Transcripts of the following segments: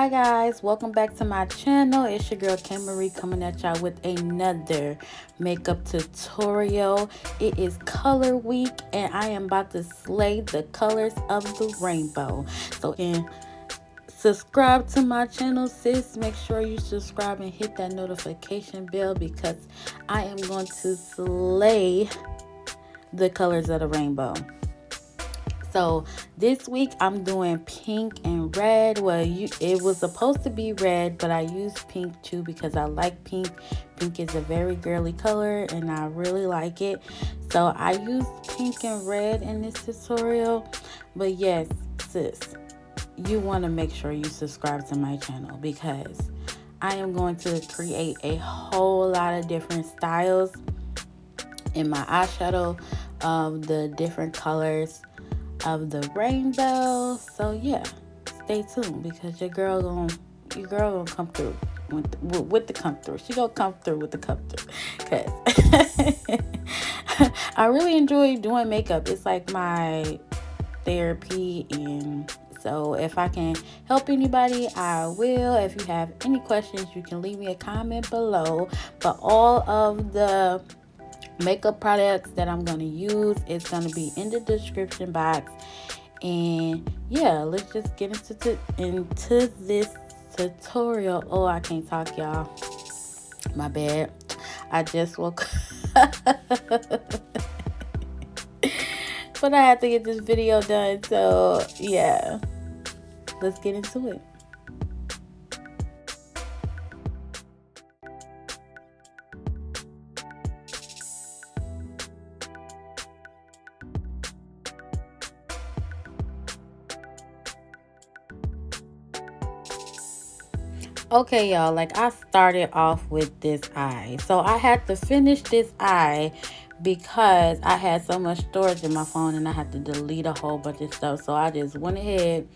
Hi guys, welcome back to my channel. It's your girl K coming at y'all with another makeup tutorial. It is color week and I am about to slay the colors of the rainbow. So subscribe to my channel, sis. Make sure you subscribe and hit that notification bell because I am going to slay the colors of the rainbow. So this week I'm doing pink and red. Well, it was supposed to be red, but I used pink too because I like pink. Pink is a very girly color and I really like it. So I used pink and red in this tutorial. But yes, sis, you want to make sure you subscribe to my channel because I am going to create a whole lot of different styles in my eyeshadow of the different colors of the rainbow. So yeah, stay tuned because your girl gonna come through with the come through. She gonna come through with the come through because I really enjoy doing makeup. It's like my therapy, and so if I can help anybody, I will. If you have any questions, you can leave me a comment below. But all of the makeup products that I'm going to use is going to be in the description box. And yeah, let's just get into this tutorial. Oh, I can't talk, y'all. My bad. I just woke up. But I have to get this video done. So yeah, let's get into it. Okay, y'all, like I started off with this eye. So I had to finish this eye because I had so much storage in my phone and I had to delete a whole bunch of stuff. So I just went ahead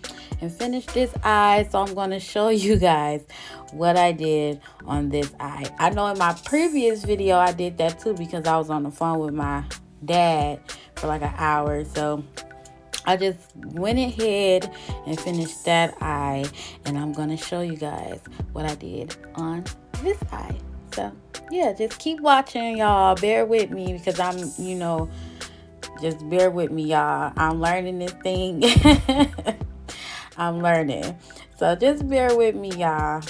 and finished this eye. So I'm going to show you guys what I did on this eye. I know in my previous video I did that too because I was on the phone with my dad for like an hour. So I just went ahead and finished that eye, and I'm going to show you guys what I did on this eye. So, yeah, just keep watching, y'all. Bear with me because just bear with me, y'all. I'm learning this thing. I'm learning. So, just bear with me, y'all.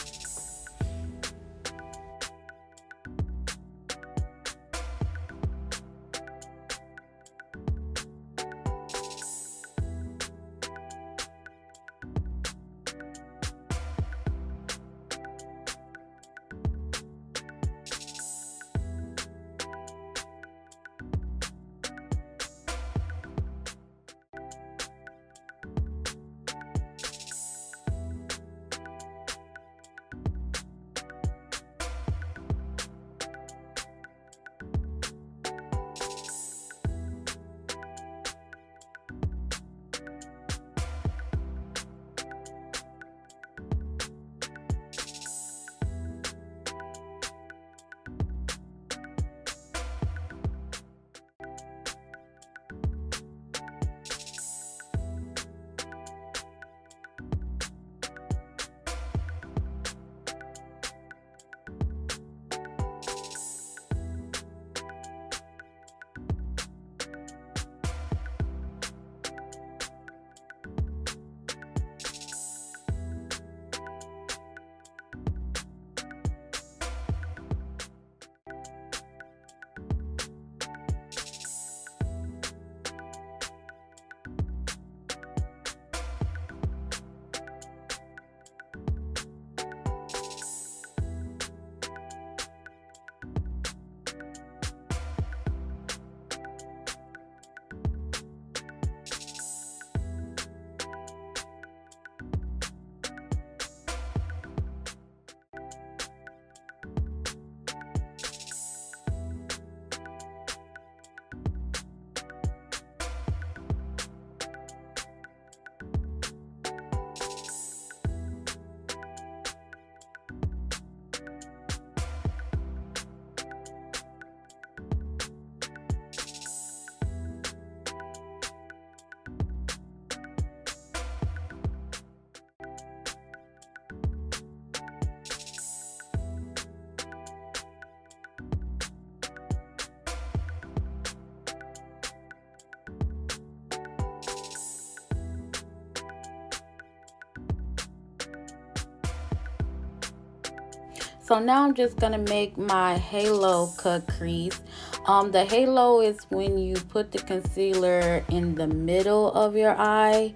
So now I'm just gonna make my halo cut crease. The halo is when you put the concealer in the middle of your eye,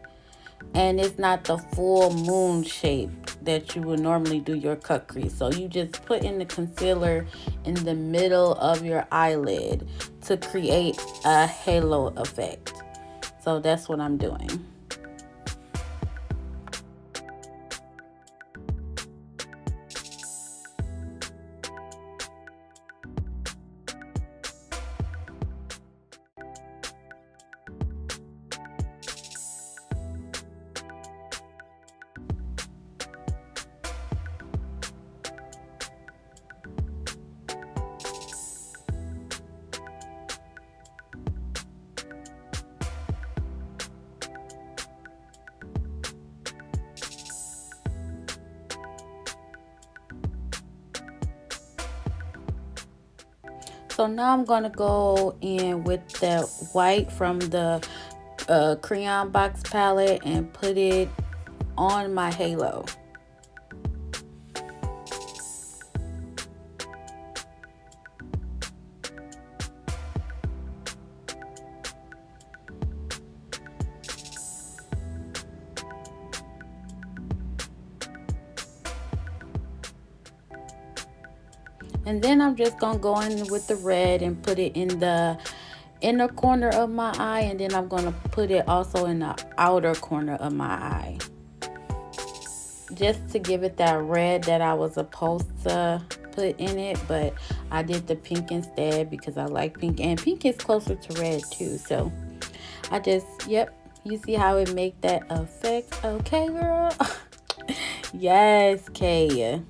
and it's not the full moon shape that you would normally do your cut crease. So you just put in the concealer in the middle of your eyelid to create a halo effect. So that's what I'm doing. So now I'm gonna go in with the white from the crayon box palette and put it on my halo. And then I'm just gonna go in with the red and put it in the inner corner of my eye, and then I'm gonna put it also in the outer corner of my eye, just to give it that red that I was supposed to put in it, but I did the pink instead because I like pink, and pink is closer to red too. So I just, yep, you see how it make that effect? Okay, girl. Yes, Kay.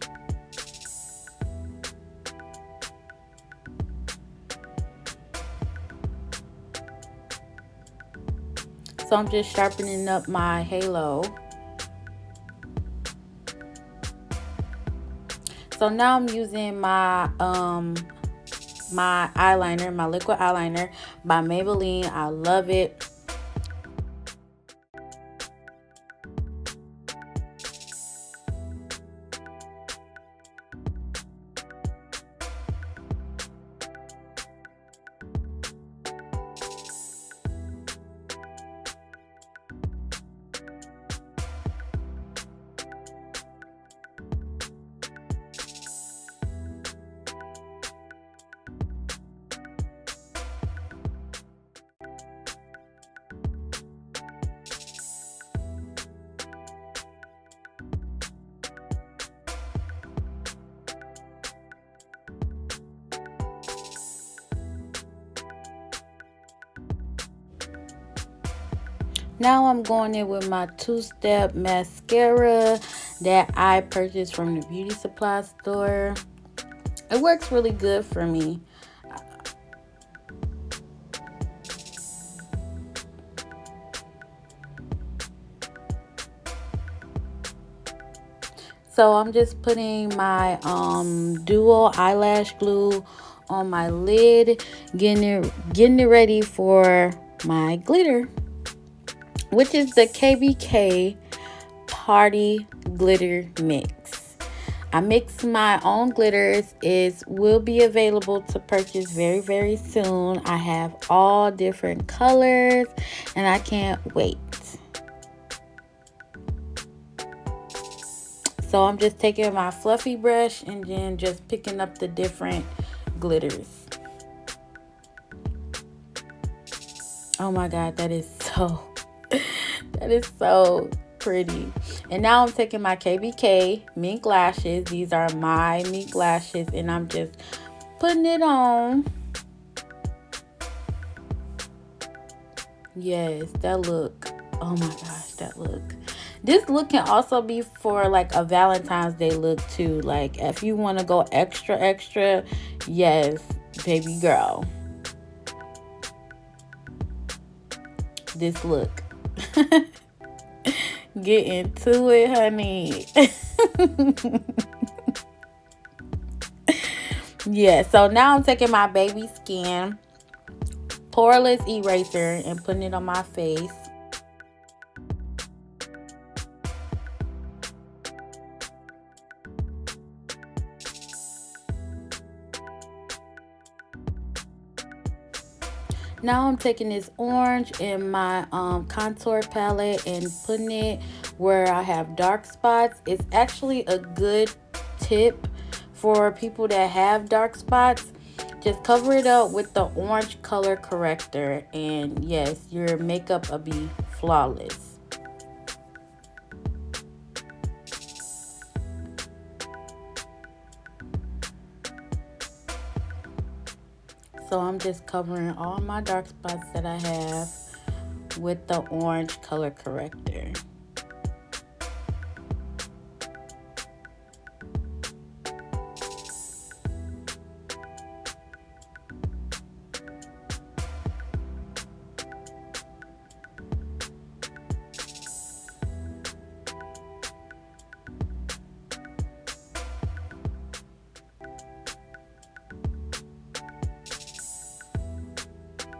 So I'm just sharpening up my halo. So now I'm using my my eyeliner, my liquid eyeliner by Maybelline. I love it. Now I'm going in with my two-step mascara that I purchased from the beauty supply store. It works really good for me. So I'm just putting my dual eyelash glue on my lid, getting it ready for my glitter, which is the KBK Party Glitter Mix. I mix my own glitters. It will be available to purchase very, very soon. I have all different colors and I can't wait. So I'm just taking my fluffy brush and then just picking up the different glitters. Oh my God, that is so that is so pretty. And now I'm taking my KBK Mink lashes. These are my mink lashes, and I'm just putting it on. Yes, that look. Oh my gosh, that look. This look can also be for like a Valentine's Day look too. Like if you want to go extra, extra, yes, baby girl. This look. Get into it, honey. Yeah, so now I'm taking my baby skin poreless eraser and putting it on my face. Now I'm taking this orange in my contour palette and putting it where I have dark spots. It's actually a good tip for people that have dark spots. Just cover it up with the orange color corrector, and yes, your makeup will be flawless. So I'm just covering all my dark spots that I have with the orange color corrector.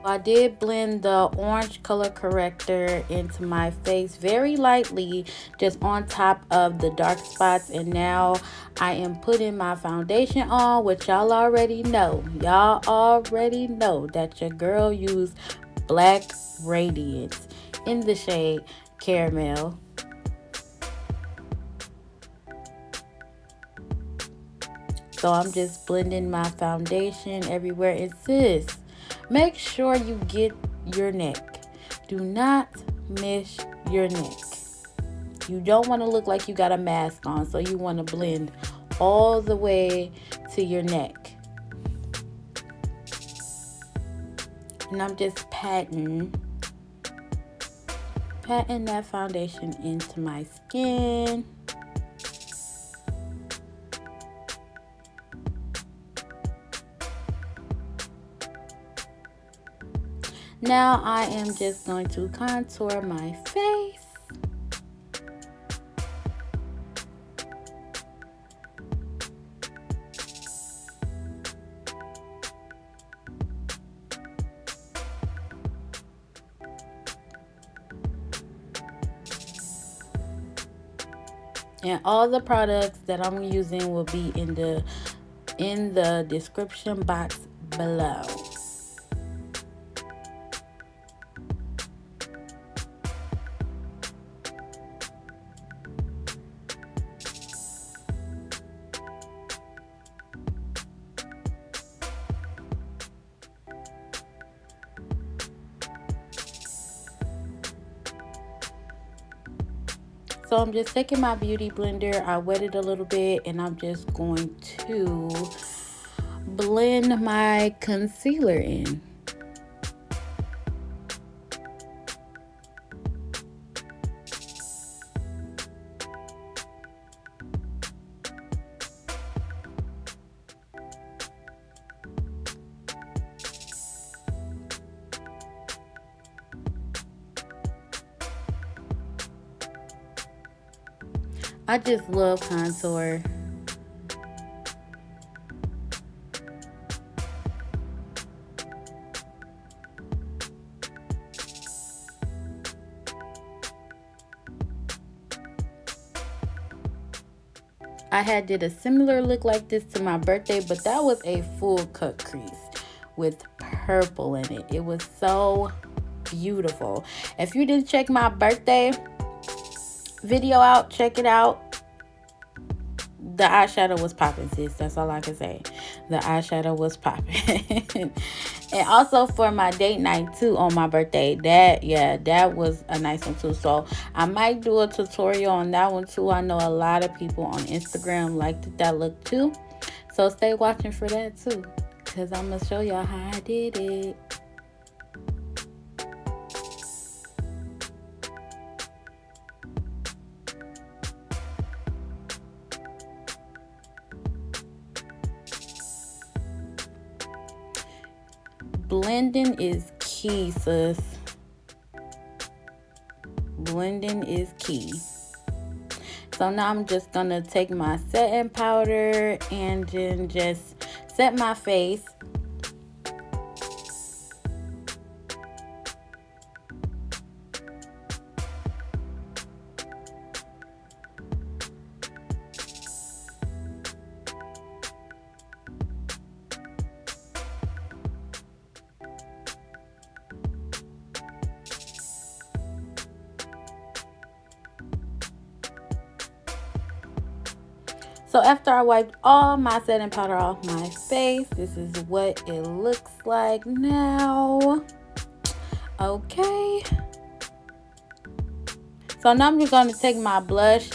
I did blend the orange color corrector into my face very lightly, just on top of the dark spots. And now I am putting my foundation on, which y'all already know. Y'all already know that your girl used Black Radiance in the shade Caramel. So I'm just blending my foundation everywhere. And sis, make sure you get your neck. Do not miss your neck. You don't want to look like you got a mask on, so you want to blend all the way to your neck. And I'm just patting that foundation into my skin. Now I am just going to contour my face. And all the products that I'm using will be in the description box below. So I'm just taking my beauty blender. I wet it a little bit, and I'm just going to blend my concealer in. I just love contour. I had did a similar look like this to my birthday, but that was a full cut crease with purple in it. It was so beautiful. If you didn't check my birthday video out, check it out. The eyeshadow was popping, sis. That's all I can say. The eyeshadow was popping. And also for my date night too on my birthday, that was a nice one too. So I might do a tutorial on that one too. I know a lot of people on Instagram liked that look too. So stay watching for that too, because I'm gonna show y'all how I did it. Blending is key, sis. Blending is key. So now I'm just gonna take my setting powder and then just set my face. So after I wiped all my setting powder off my face, this is what it looks like now. Okay. So now I'm just going to take my blush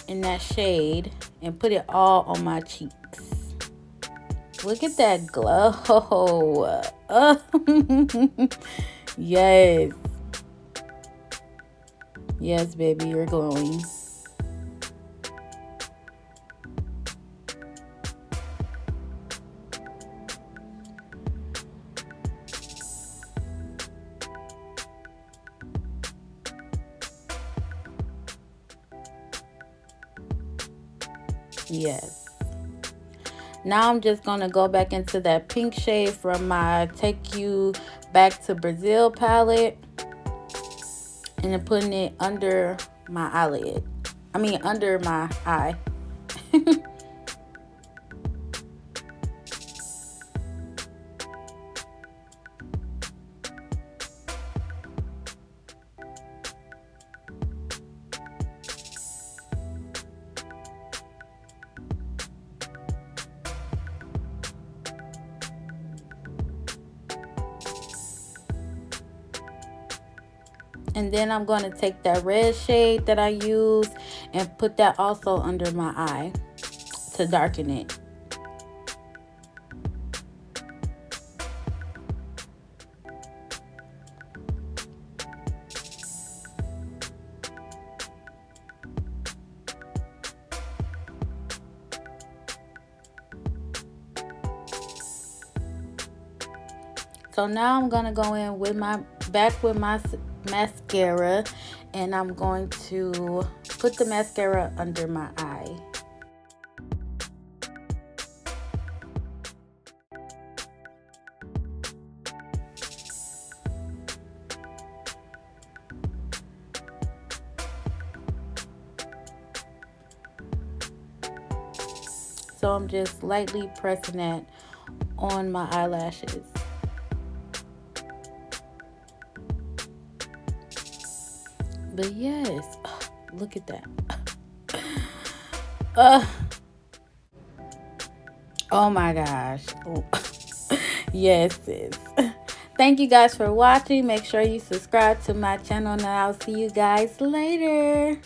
in that shade and put it all on my cheeks. Look at that glow. Yes. Yes, baby, you're glowing. Yes. Now I'm just going to go back into that pink shade from my Take You Back to Brazil palette. And then putting it under my eyelid. I mean, under my eye. And then I'm going to take that red shade that I used and put that also under my eye to darken it. So now I'm going to go in with my mascara, and I'm going to put the mascara under my eye. So I'm just lightly pressing that on my eyelashes. But yes, look at that. Oh my gosh. Yes, sis. Thank you guys for watching. Make sure you subscribe to my channel, and I'll see you guys later.